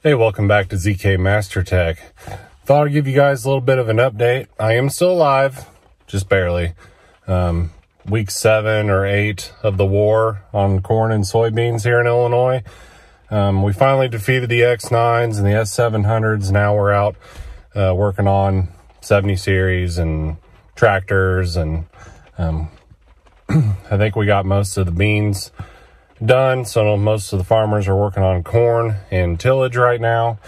Hey, welcome back to ZK Master Tech. Thought I'd give you guys a little bit of an update. I am still alive, just barely. Week 7 or 8 of the war on corn and soybeans here in Illinois. We finally defeated the X9s and the S700s. Now we're out working on 70 series and tractors, and I think we got most of the beans done, so most of the farmers are working on corn and tillage right now.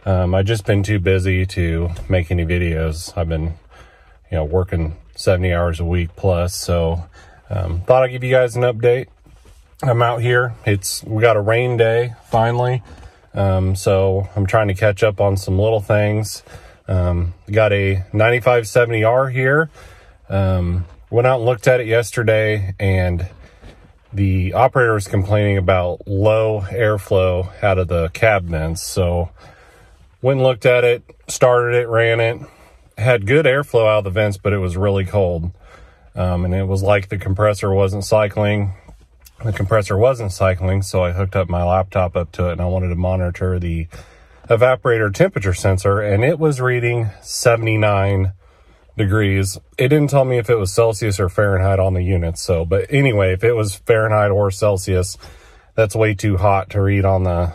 I've just been too busy to make any videos. I've been, working 70 hours a week plus, so thought I'd give you guys an update. I'm out here. We got a rain day finally, so I'm trying to catch up on some little things. Got a 9570R here. Went out and looked at it yesterday, and the operator was complaining about low airflow out of the cab vents. So went and looked at it, started it, ran it. Had good airflow out of the vents, but it was really cold. And it was like the compressor wasn't cycling. The compressor wasn't cycling, so I hooked up my laptop up to it, and I wanted to monitor the evaporator temperature sensor, and it was reading 79 degrees. It didn't tell me if it was Celsius or Fahrenheit on the unit. But anyway, if it was Fahrenheit or Celsius, that's way too hot to read on the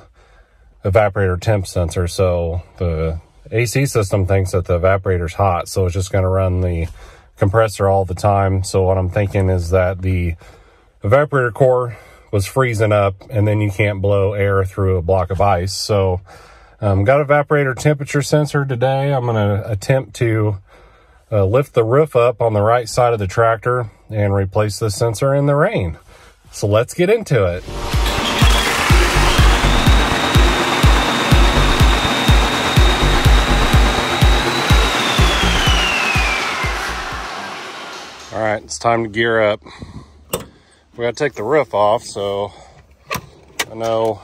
evaporator temp sensor. So the AC system thinks that the evaporator's hot, so it's just going to run the compressor all the time. So what I'm thinking is that the evaporator core was freezing up, and then you can't blow air through a block of ice. So got evaporator temperature sensor today. I'm going to attempt to lift the roof up on the right side of the tractor and replace the sensor in the rain. So let's get into it. All right, it's time to gear up. We gotta take the roof off, so I know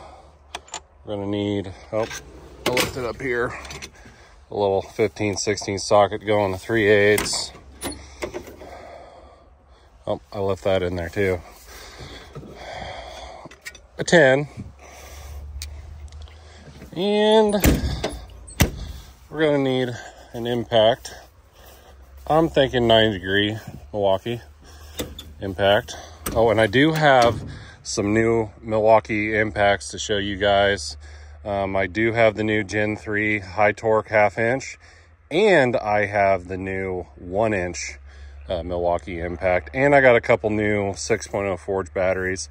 we're gonna need, I'll lift it up here. A little 15-16 socket going to 3/8. Oh, I left that in there too. A 10. And we're gonna need an impact. I'm thinking 90-degree Milwaukee impact. Oh, and I do have some new Milwaukee Impacts to show you guys. I do have the new Gen 3 high torque 1/2 inch, and I have the new 1 inch Milwaukee Impact, and I got a couple new 6.0 Forge batteries.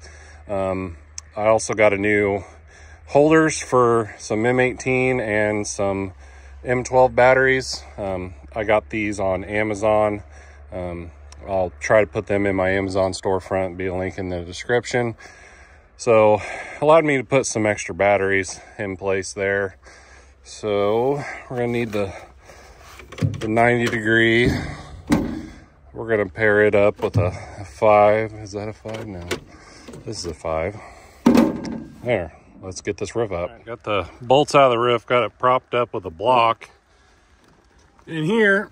I also got a new holders for some M18 and some M12 batteries. I got these on Amazon. I'll try to put them in my Amazon storefront, be a link in the description. So allowed me to put some extra batteries in place there. So we're gonna need the 90-degree. We're gonna pair it up with a 5. Is that a 5? No, this is a 5. There, let's get this roof up. Right, got the bolts out of the roof, got it propped up with a block. In here,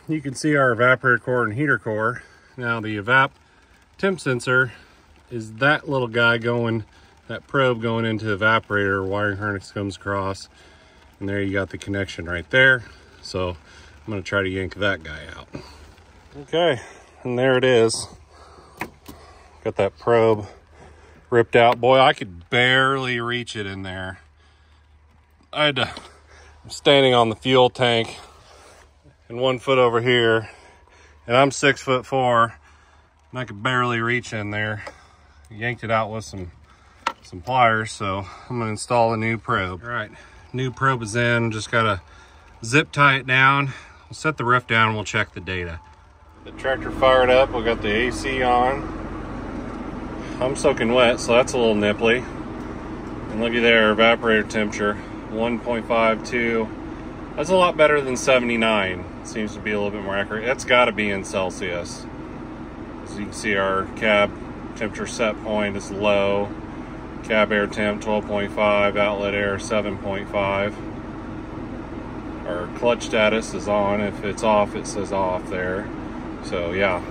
you can see our evaporator core and heater core. Now the evap temp sensor is that little guy that probe going into the evaporator. Wiring harness comes across, and there you got the connection right there. So I'm going to try to yank that guy out. Okay, and there it is. Got that probe ripped out. Boy, I could barely reach it in there. I'm standing on the fuel tank and 1 foot over here, and I'm 6'4", and I could barely reach in there. Yanked it out with some pliers, so I'm gonna install a new probe. All right, new probe is in. Just gotta zip tie it down. We'll set the roof down and we'll check the data. The tractor fired up. We got the AC on. I'm soaking wet, so that's a little nipply. And looky there, evaporator temperature 1.52. That's a lot better than 79. Seems to be a little bit more accurate. It's got to be in Celsius. As you can see, our cab temperature set point is low. Cab air temp 12.5, outlet air 7.5. Our clutch status is on. If it's off, it says off there. So yeah,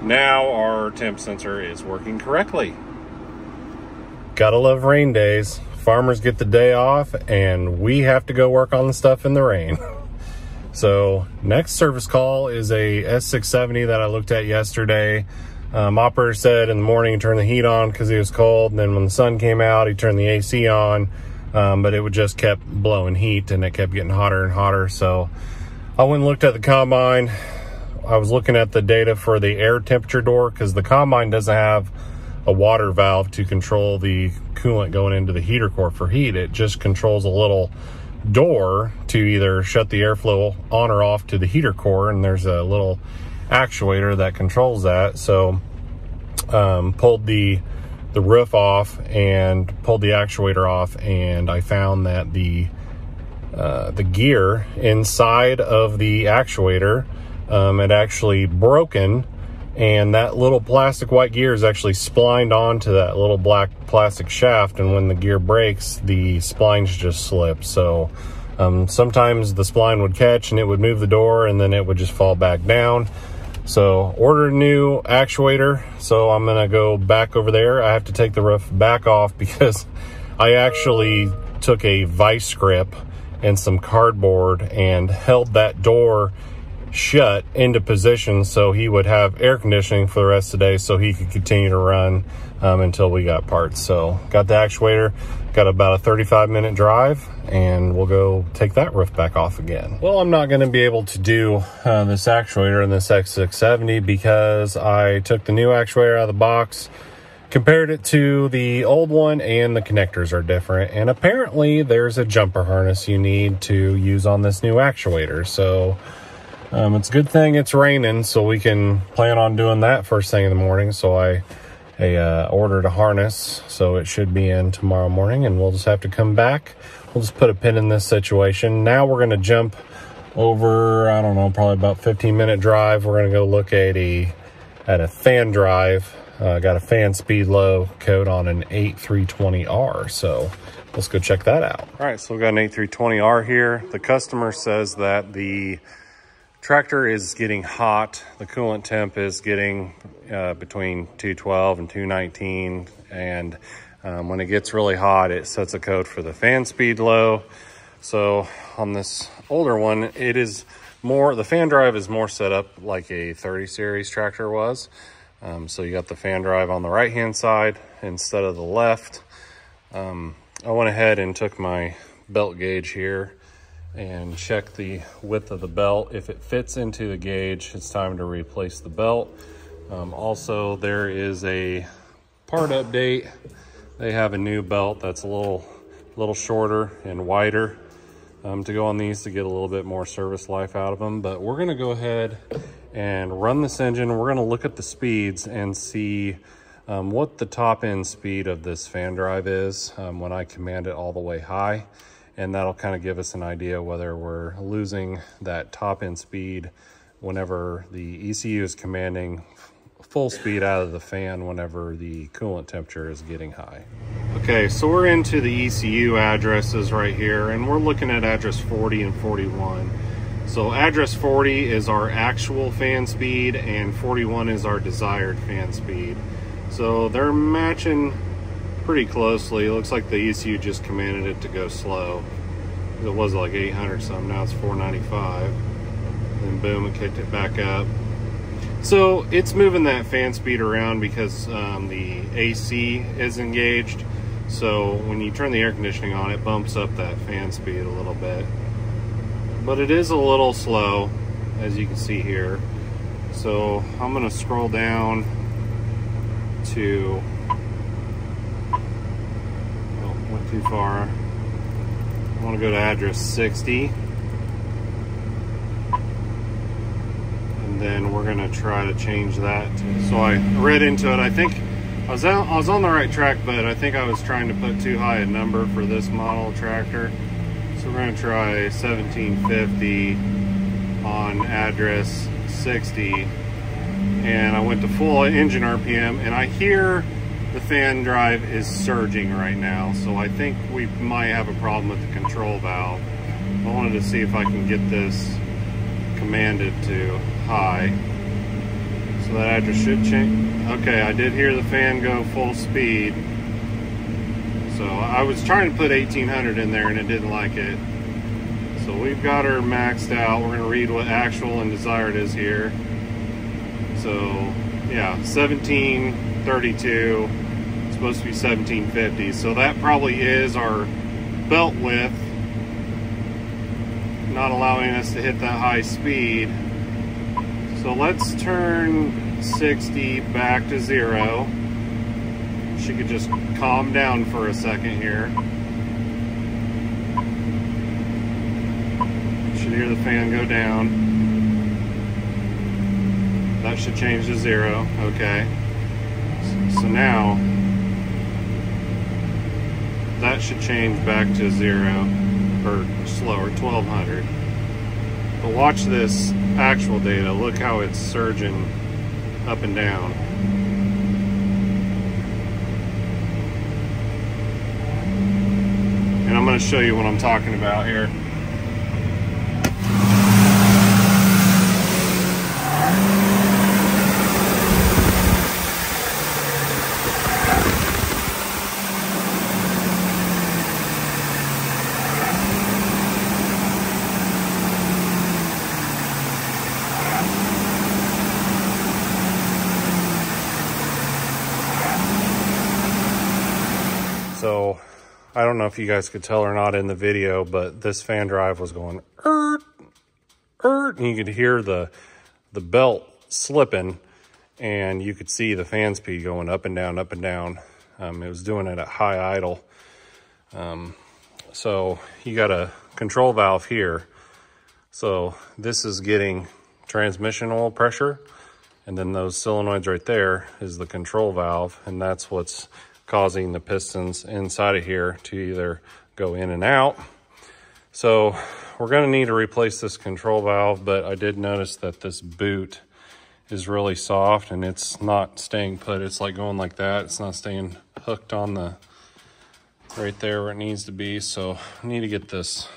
now our temp sensor is working correctly. Gotta love rain days. farmers get the day off and we have to go work on the stuff in the rain. So next service call is a S670 that I looked at yesterday. Operator said in the morning he turned the heat on because it was cold, and then when the sun came out he turned the AC on, but it would just kept blowing heat and it kept getting hotter and hotter. So I went and looked at the combine. I was looking at the data for the air temperature door because the combine doesn't have a water valve to control the coolant going into the heater core for heat. It just controls a little door to either shut the airflow on or off to the heater core, and there's a little actuator that controls that. So pulled the roof off and pulled the actuator off, and I found that the gear inside of the actuator had actually broken, and that little plastic white gear is actually splined onto that little black plastic shaft, and when the gear breaks, the splines just slip. So sometimes the spline would catch and it would move the door, and then it would just fall back down. So ordered a new actuator, so I'm gonna go back over there. I have to take the roof back off because I actually took a vice grip and some cardboard and held that door shut into position so he would have air conditioning for the rest of the day so he could continue to run until we got parts. So got the actuator, got about a 35-minute drive, and we'll go take that roof back off again. Well, I'm not going to be able to do this actuator in this X670 because I took the new actuator out of the box, compared it to the old one, and the connectors are different, and apparently there's a jumper harness you need to use on this new actuator. So it's a good thing it's raining, so we can plan on doing that first thing in the morning. So I ordered a harness, so it should be in tomorrow morning, and we'll just have to come back. We'll just put a pin in this situation. Now we're going to jump over, I don't know, probably about 15-minute drive. We're going to go look at a fan drive. Got a fan speed low code on an 8320R, so let's go check that out. All right, so we've got an 8320R here. The customer says that the tractor is getting hot. The coolant temp is getting between 212 and 219, and when it gets really hot, it sets a code for the fan speed low. So on this older one, it is more, the fan drive is more set up like a 30 series tractor was. So you got the fan drive on the right hand side instead of the left. I went ahead and took my belt gauge here and check the width of the belt. If it fits into the gauge, it's time to replace the belt. Also, there is a part update. They have a new belt that's a little shorter and wider to go on these to get a little bit more service life out of them. But we're gonna go ahead and run this engine. We're gonna look at the speeds and see what the top end speed of this fan drive is when I command it all the way high. And that'll kind of give us an idea whether we're losing that top end speed whenever the ECU is commanding full speed out of the fan whenever the coolant temperature is getting high. Okay, so we're into the ECU addresses right here, and we're looking at address 40 and 41. So address 40 is our actual fan speed, and 41 is our desired fan speed. So they're matching pretty closely. It looks like the ECU just commanded it to go slow. It was like 800 something, now it's 495. And boom, it kicked it back up. So it's moving that fan speed around because the AC is engaged. So when you turn the air conditioning on, it bumps up that fan speed a little bit. But it is a little slow, as you can see here. So I'm gonna scroll down to, oh, went too far. I wanna go to address 60. And then we're gonna try to change that. So I read into it. I think I was on the right track, but I think I was trying to put too high a number for this model tractor. So we're gonna try 1750 on address 60. And I went to full engine RPM, and I hear the fan drive is surging right now. So I think we might have a problem with the control valve. I wanted to see if I can get this commanded to high. So that address should change. Okay, I did hear the fan go full speed. So I was trying to put 1800 in there and it didn't like it. So we've got her maxed out. We're gonna read what actual and desired is here. So yeah, 1732, it's supposed to be 1750. So that probably is our belt width, not allowing us to hit that high speed. So let's turn 60 back to 0. She could just calm down for a second here. Should hear the fan go down. That should change to 0. Okay. So now that should change back to 0 or slower, 1200. But watch this actual data. Look how it's surging up and down. And I'm going to show you what I'm talking about here. So I don't know if you guys could tell or not in the video, but this fan drive was going and you could hear the belt slipping, and you could see the fan speed going up and down, up and down. It was doing it at high idle. So you got a control valve here. So this is getting transmission oil pressure, and then those solenoids right there is the control valve, and that's what's causing the pistons inside of here to either go in and out. So we're going to need to replace this control valve, but I did notice that this boot is really soft and it's not staying put. It's like going like that. It's not staying hooked on the right there where it needs to be. So I need to get this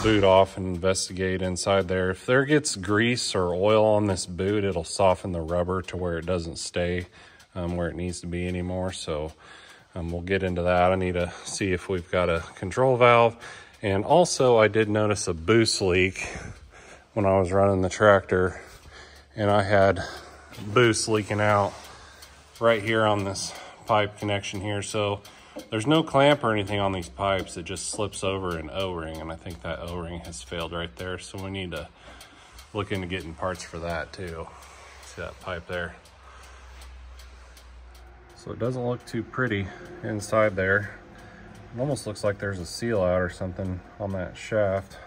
boot off and investigate inside there. If there gets grease or oil on this boot, it'll soften the rubber to where it doesn't stay where it needs to be anymore. So we'll get into that. I need to see if we've got a control valve. And also I did notice a boost leak when I was running the tractor, and I had boost leaking out right here on this pipe connection here. So there's no clamp or anything on these pipes. It just slips over an O-ring, and I think that O-ring has failed right there. So we need to look into getting parts for that too. See that pipe there? So it doesn't look too pretty inside there. It almost looks like there's a seal out or something on that shaft. See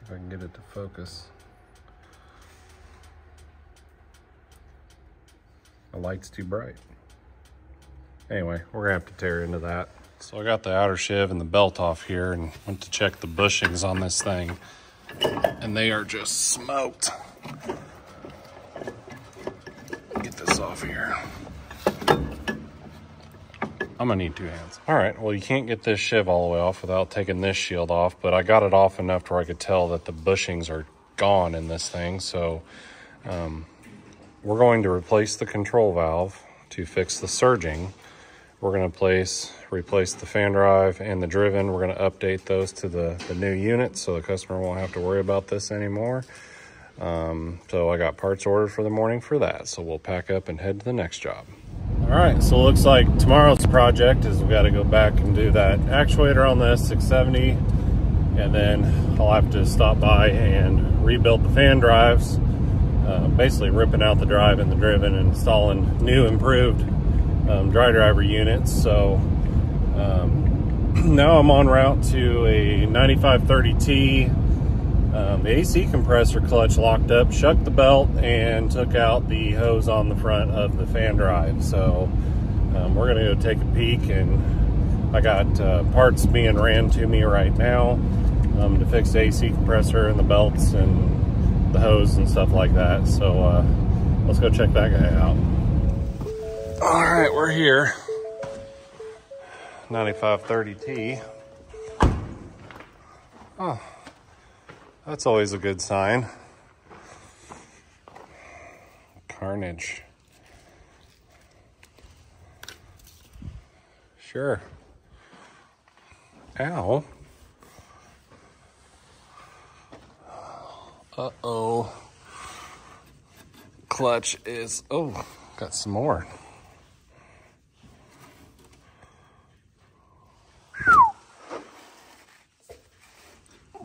if I can get it to focus. The light's too bright. Anyway, we're gonna have to tear into that. So I got the outer sheave and the belt off here and went to check the bushings on this thing, and they are just smoked. Get this off here. I'm gonna need 2 hands. All right, well, you can't get this sheave all the way off without taking this shield off, but I got it off enough to where I could tell that the bushings are gone in this thing. So we're going to replace the control valve to fix the surging. We're gonna replace the fan drive and the driven. We're gonna update those to the new unit so the customer won't have to worry about this anymore. So I got parts ordered for the morning for that. So we'll pack up and head to the next job. All right, so it looks like tomorrow's project is we got to go back and do that actuator on the S670, and then I'll have to stop by and rebuild the fan drives, basically ripping out the drive and the driven and installing new improved dry driver units. So now I'm en route to a 9530T. The AC compressor clutch locked up, shucked the belt, and took out the hose on the front of the fan drive. So we're gonna go take a peek, and I got parts being ran to me right now to fix the AC compressor and the belts and the hose and stuff like that. So let's go check that guy out. All right, we're here. 9530T. Oh. That's always a good sign. Carnage. Sure. Ow. Uh-oh. Clutch is, oh, got some more.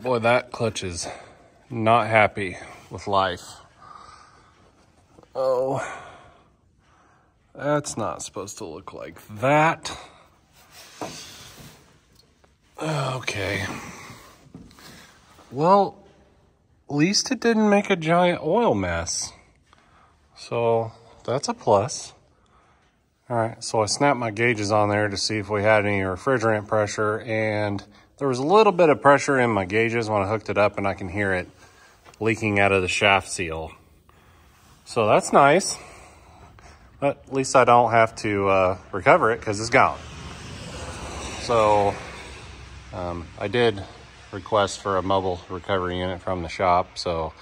Boy, that clutch is not happy with life. Oh, that's not supposed to look like that. Okay. Well, at least it didn't make a giant oil mess. So that's a plus. All right, so I snapped my gauges on there to see if we had any refrigerant pressure, and there was a little bit of pressure in my gauges when I hooked it up, and I can hear it leaking out of the shaft seal. So that's nice, but at least I don't have to recover it because it's gone. So I did request for a mobile recovery unit from the shop, so,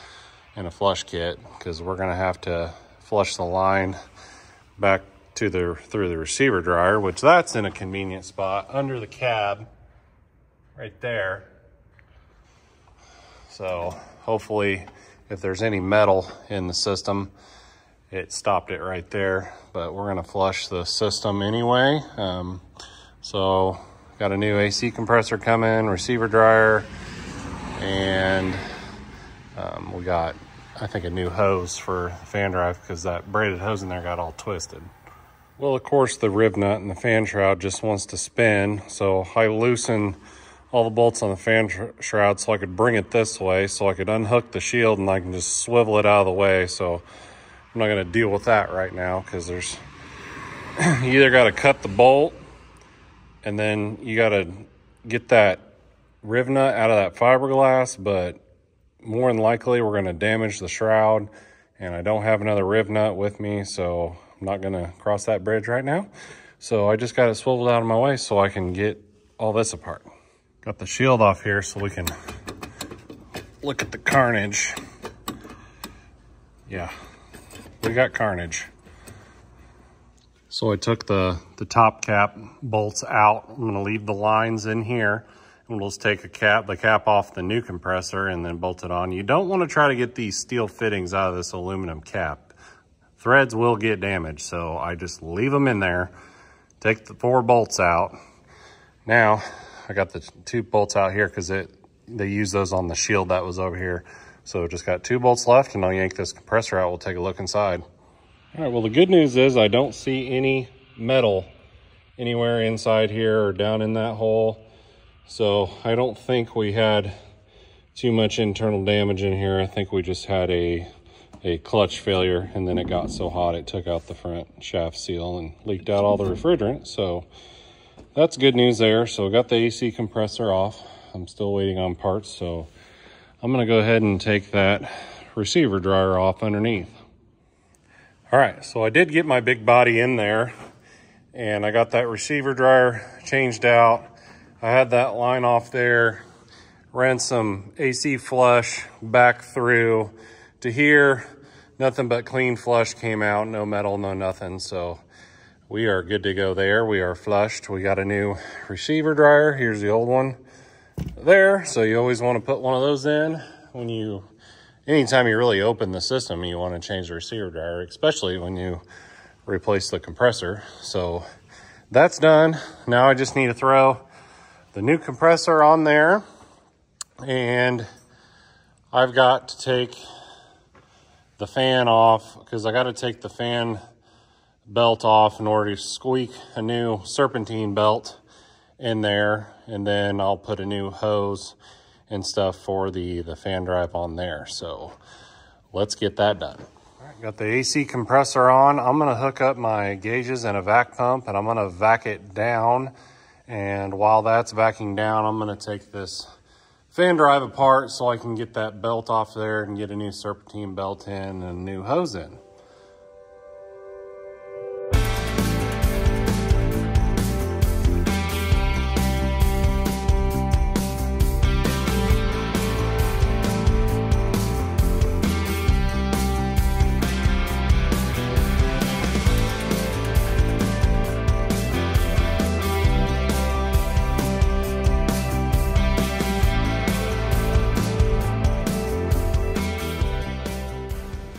and a flush kit, because we're gonna have to flush the line back to through the receiver dryer, which that's in a convenient spot under the cab right there. So hopefully if there's any metal in the system, it stopped it right there, but we're gonna flush the system anyway. So got a new AC compressor coming, receiver dryer, and we got, I think, a new hose for the fan drive because that braided hose in there got all twisted. Well, of course, the rib nut and the fan shroud just wants to spin, so I loosen all the bolts on the fan shroud so I could bring it this way, so I could unhook the shield and I can just swivel it out of the way. So I'm not gonna deal with that right now because there's, you either gotta cut the bolt and then you gotta get that rib nut out of that fiberglass, but more than likely we're gonna damage the shroud, and I don't have another rib nut with me, so I'm not gonna cross that bridge right now. So I just got it swiveled out of my way so I can get all this apart. Got the shield off here so we can look at the Carnage. Yeah, we got Carnage. So I took the top cap bolts out. I'm gonna leave the lines in here, and we'll just take the cap off the new compressor and then bolt it on. You don't wanna try to get these steel fittings out of this aluminum cap. Threads will get damaged, so I just leave them in there, take the 4 bolts out. Now, I got the 2 bolts out here because they use those on the shield that was over here. So just got 2 bolts left, and I'll yank this compressor out. We'll take a look inside. All right, well, the good news is I don't see any metal anywhere inside here or down in that hole. So I don't think we had too much internal damage in here. I think we just had a clutch failure, and then it got so hot it took out the front shaft seal and leaked out all the refrigerant. So that's good news there. So I got the AC compressor off. I'm still waiting on parts, so I'm gonna go ahead and take that receiver dryer off underneath. All right, so I did get my big body in there, and I got that receiver dryer changed out. I had that line off there, ran some AC flush back through to here. Nothing but clean flush came out, no metal, no nothing. So we are good to go there. We are flushed. We got a new receiver dryer. Here's the old one there. So you always want to put one of those in when anytime you really open the system, you want to change the receiver dryer, especially when you replace the compressor. So that's done. Now I just need to throw the new compressor on there, and I've got to take the fan off because I got to take the fan belt off in order to squeak a new serpentine belt in there, and then I'll put a new hose and stuff for the fan drive on there. So let's get that done. All right, got the AC compressor on. I'm gonna hook up my gauges and a vac pump, and I'm gonna vac it down. And while that's vacuuming down, I'm gonna take this fan drive apart so I can get that belt off there and get a new serpentine belt in and a new hose in.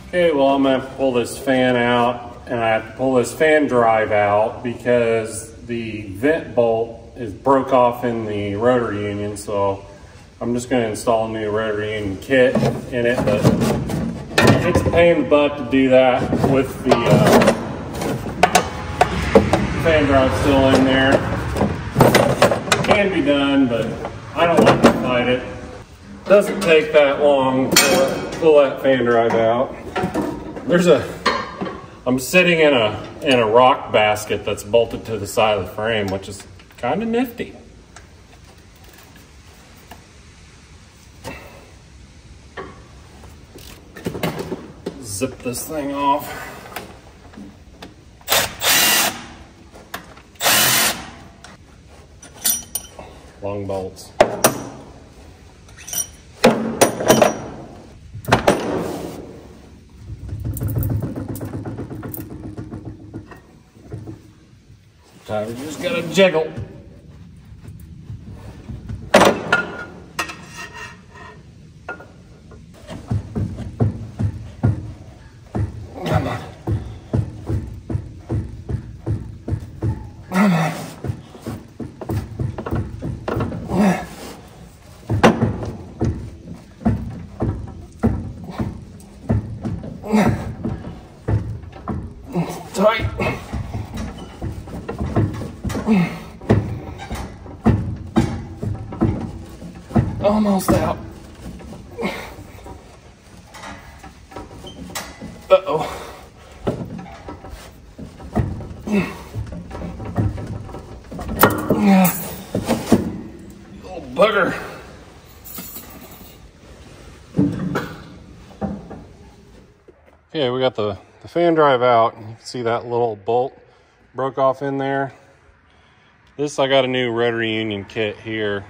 Okay, well, I'm gonna pull this fan out, and I have to pull this fan drive out because the vent bolt is broke off in the rotor union. So I'm just gonna install a new rotor union kit in it, but it's a pain in the butt to do that with the fan drive still in there. It can be done, but I don't like to fight it. Doesn't take that long to pull that fan drive out. I'm sitting in a rock basket that's bolted to the side of the frame, which is kind of nifty. Zip this thing off. Long bolts. Sometimes you just gotta jiggle. Come on. Come on. Tight. Almost out. Uh-oh. Little bugger. Okay, we got the fan drive out. You can see that little bolt broke off in there. This, I got a new rotary union kit here.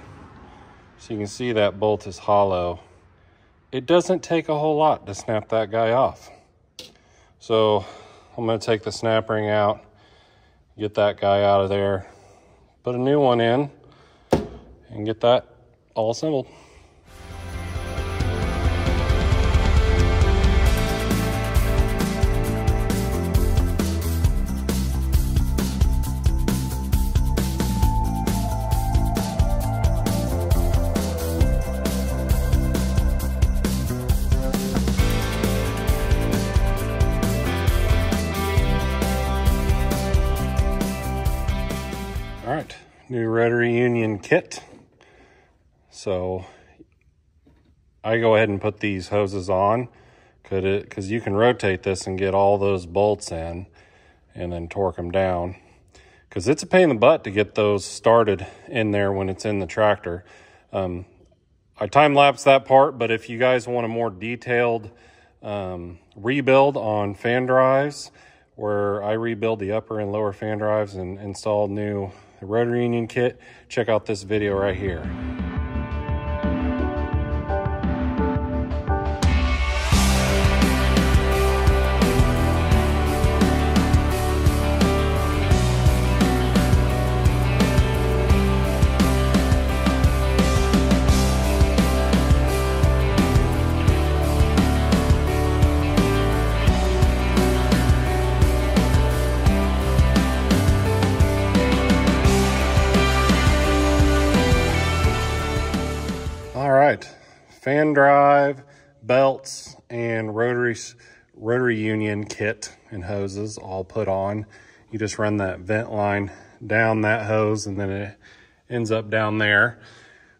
So you can see that bolt is hollow. It doesn't take a whole lot to snap that guy off. So I'm gonna take the snap ring out, get that guy out of there, put a new one in, and get that all assembled. All right, new rotary union kit. So I go ahead and put these hoses on because you can rotate this and get all those bolts in and then torque them down, because it's a pain in the butt to get those started in there when it's in the tractor. I time-lapsed that part, but if you guys want a more detailed rebuild on fan drives, where I rebuild the upper and lower fan drives and install new rotary union kit, check out this video right here. All right, fan drive, belts, and rotary union kit and hoses all put on. You just run that vent line down that hose and then it ends up down there.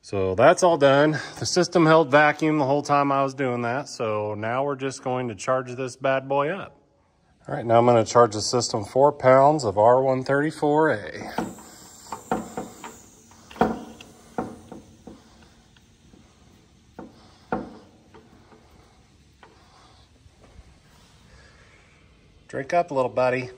So that's all done. The system held vacuum the whole time I was doing that. So now we're just going to charge this bad boy up. All right, now I'm going to charge the system 4 pounds of R134A. Drink up, little buddy.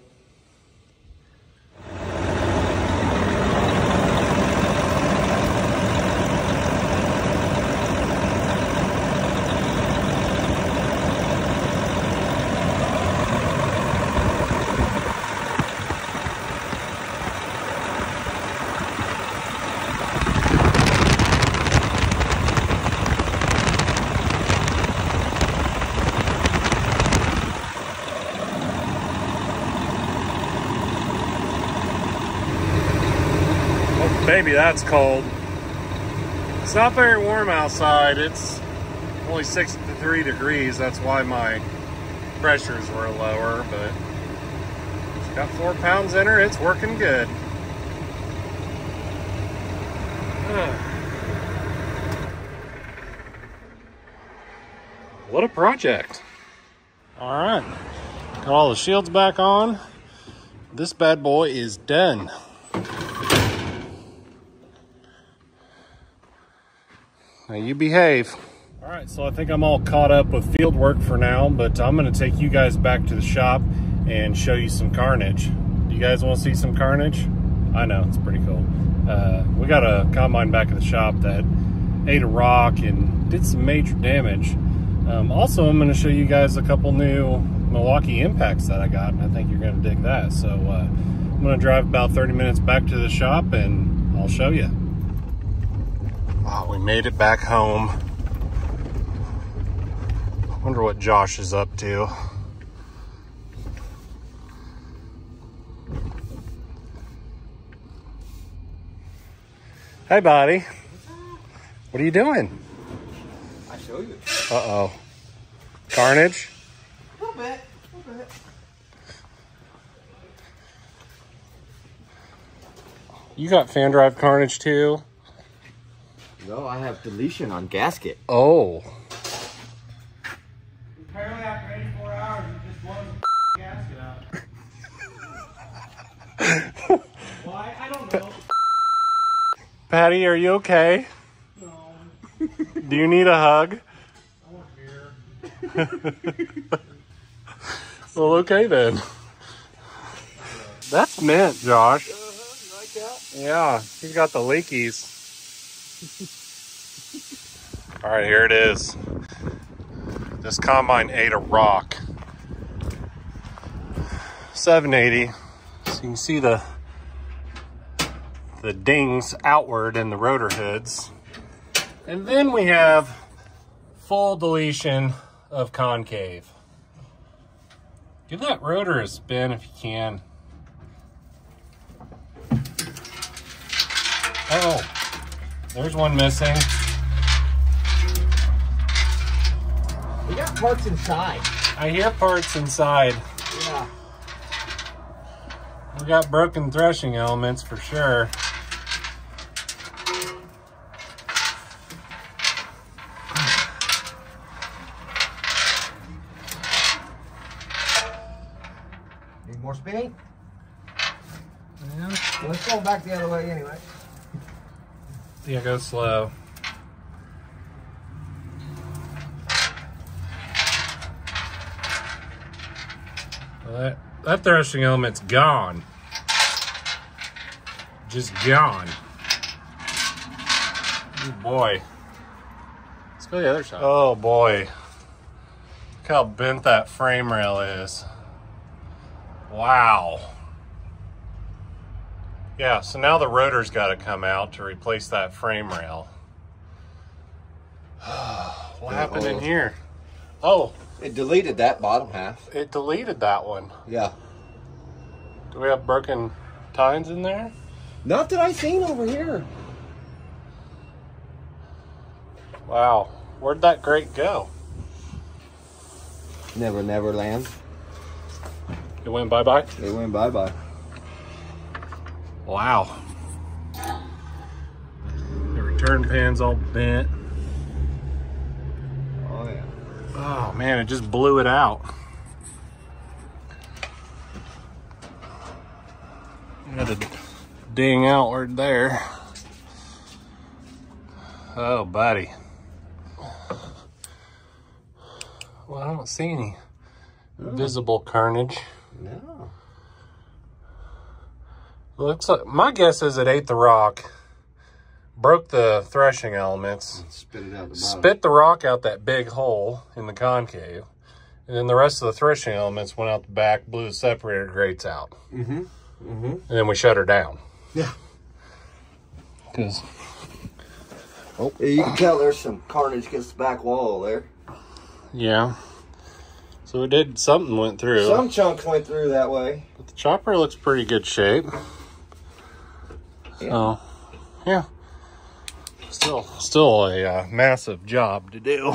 Baby, that's cold. It's not very warm outside. It's only 63 degrees. That's why my pressures were lower, but it's got 4 pounds in her. It's working good. What a project. All right, got all the shields back on. This bad boy is done. Now you behave. All right, so I think I'm all caught up with field work for now, but I'm gonna take you guys back to the shop and show you some Carnage. Do you guys wanna see some Carnage? I know, it's pretty cool. We got a combine back at the shop that ate a rock and did some major damage. Also, I'm gonna show you guys a couple new Milwaukee Impacts that I got, and I think you're gonna dig that. So I'm gonna drive about 30 minutes back to the shop and I'll show you. Wow, we made it back home. Wonder what Josh is up to. Hey, buddy. What are you doing? I show you. Uh-oh. Carnage? A little bit. You got fan drive Carnage too? No, I have deletion on gasket. Oh. Apparently after 84 hours, you just blow the gasket out. Why? I don't know. Patty, are you okay? No. Do you need a hug? I want beer. Well, okay then. That's mint, Josh. You like that? Yeah, he's got the leakies. All right, here it is. This combine ate a rock. 780. So you can see the dings outward in the rotor hoods. And then we have full deletion of concave. Give that rotor a spin if you can. Oh, there's one missing. We got parts inside. I hear parts inside. Yeah. We got broken threshing elements for sure. Need more spinning? Yeah. Well, let's go back the other way anyway. Yeah, go slow. Well, that threshing element's gone. Just gone. Oh boy. Let's go the other side. Oh boy. Look how bent that frame rail is. Wow. Yeah, so now the rotor's got to come out to replace that frame rail. What happened in here? Oh. It deleted that bottom half. It deleted that one. Yeah. Do we have broken tines in there? Not that I seen over here. Wow. Where'd that grate go? Never land. It went bye-bye? They went bye-bye. Wow. The return pan's all bent. Oh, yeah. Oh, man, it just blew it out. Got a ding outward there. Oh, buddy. Well, I don't see any visible carnage. No. Looks like, my guess is it ate the rock, broke the threshing elements, Spit it out the bottom. spit the rock out that big hole in the concave, and then the rest of the threshing elements went out the back, blew the separator grates out. Mm-hmm. Mm-hmm. And then we shut her down. Yeah. Because Oh, yeah, you can tell there's some carnage against the back wall there. yeah. So it did, something went through. Some chunks went through that way. But the chopper looks pretty good shape. Yeah. So yeah, still a massive job to do.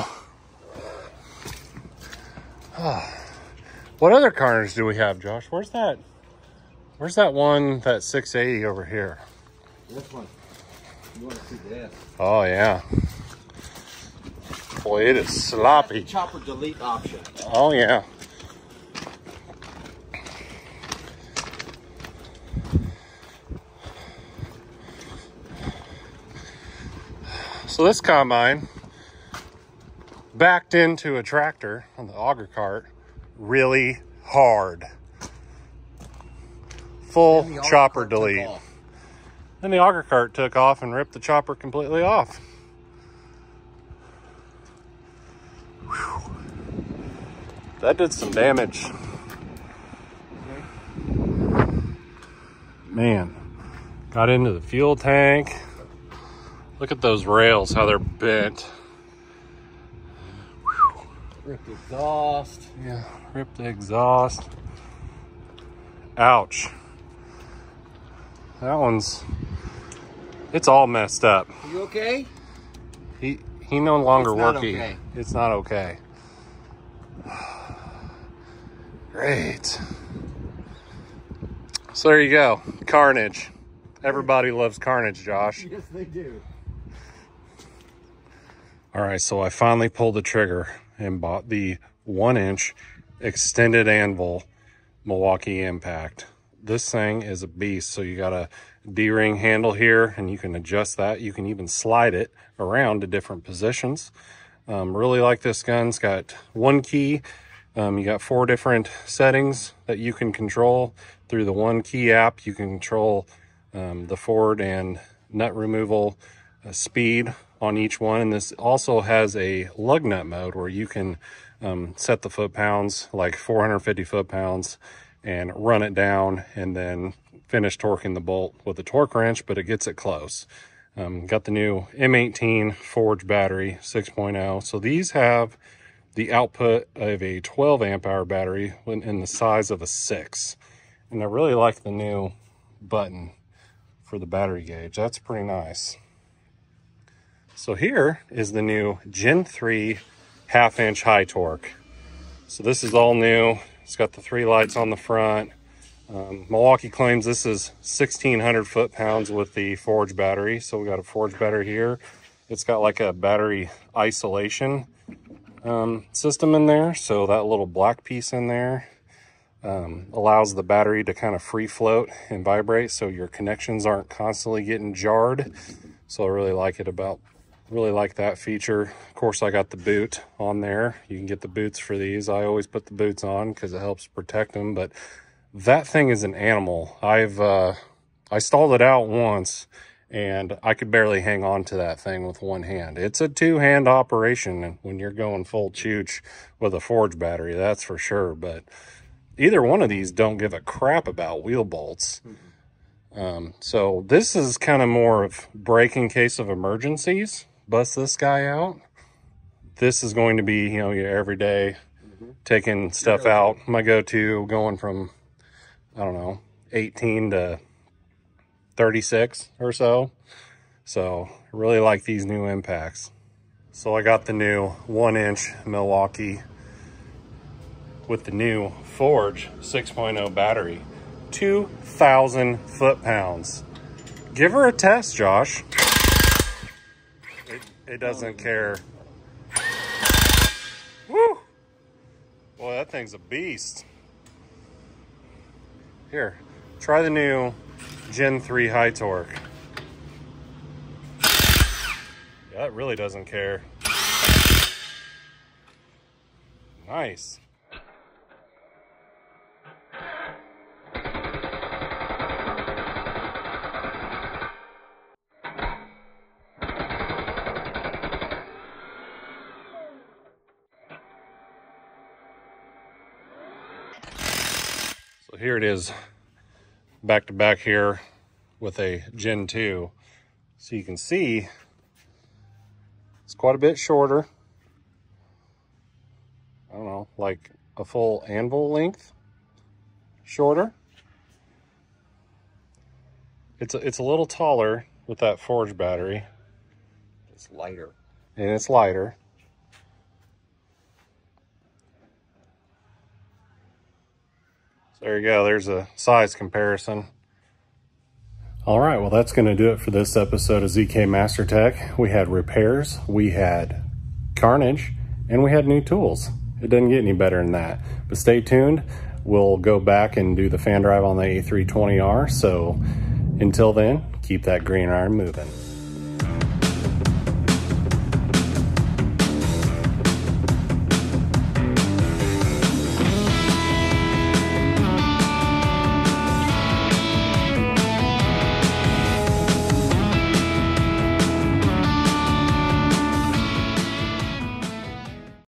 What other Carnage do we have, Josh? Where's that one, that 680 over here? This one. You want to see this? Oh, yeah. Boy, it is sloppy. Chopper delete option. Oh, yeah. So this combine backed into a tractor on the auger cart really hard. Full chopper delete. Then the auger cart took off and ripped the chopper completely off. Whew. That did some damage. Man, got into the fuel tank. Look at those rails, how they're bent. Whew. Rip the exhaust. Yeah, rip the exhaust. Ouch. That one's, it's all messed up. Are you okay? He no longer It's not working. okay. It's not okay. Great. So there you go. Carnage. Everybody loves Carnage, Josh. Yes, they do. All right, so I finally pulled the trigger and bought the 1-inch extended anvil Milwaukee Impact. This thing is a beast. So you got a D-ring handle here, and you can adjust that. You can even slide it around to different positions. Really like this gun. It's got one key. You got 4 different settings that you can control through the one key app. You can control the forward and nut removal speed on each one. And this also has a lug nut mode where you can set the foot-pounds, like 450 foot-pounds, and run it down and then finish torquing the bolt with a torque wrench, but it gets it close. Got the new M18 Forge battery 6.0. So these have the output of a 12 amp hour battery in the size of a 6. And I really like the new button for the battery gauge. That's pretty nice. So here is the new Gen 3 1/2-inch high torque. So this is all new. It's got the 3 lights on the front. Milwaukee claims this is 1,600 foot-pounds with the Forge battery. So we got a Forge battery here. It's got like a battery isolation system in there. So that little black piece in there allows the battery to kind of free float and vibrate, so your connections aren't constantly getting jarred. So I really like that feature. Of course, I got the boot on there. You can get the boots for these. I always put the boots on because it helps protect them. But that thing is an animal. I stalled it out once and I could barely hang on to that thing with one hand. It's a 2-hand operation when you're going full chooch with a Forge battery, that's for sure. But either one of these don't give a crap about wheel bolts. So this is kind of more of break in case of emergencies. Bust this guy out. This is going to be, you know, your everyday taking stuff out. My go-to going from, I don't know, 18 to 36 or so. So I really like these new Impacts. So I got the new 1-inch Milwaukee with the new Forge 6.0 battery. 2,000 foot-pounds. Give her a test, Josh. It doesn't care. Woo! Boy, that thing's a beast. Here, try the new Gen 3 high torque. Yeah, it really doesn't care. Nice. So here it is, back to back here with a Gen 2. So you can see it's quite a bit shorter. I don't know, like a full anvil length shorter. It's a little taller with that Forge battery. It's lighter. And it's lighter. So there you go. There's a size comparison. All right, well, that's going to do it for this episode of ZK Master Tech. We had repairs, we had Carnage, and we had new tools. It doesn't get any better than that. But stay tuned. We'll go back and do the fan drive on the A320R. So until then, keep that green iron moving.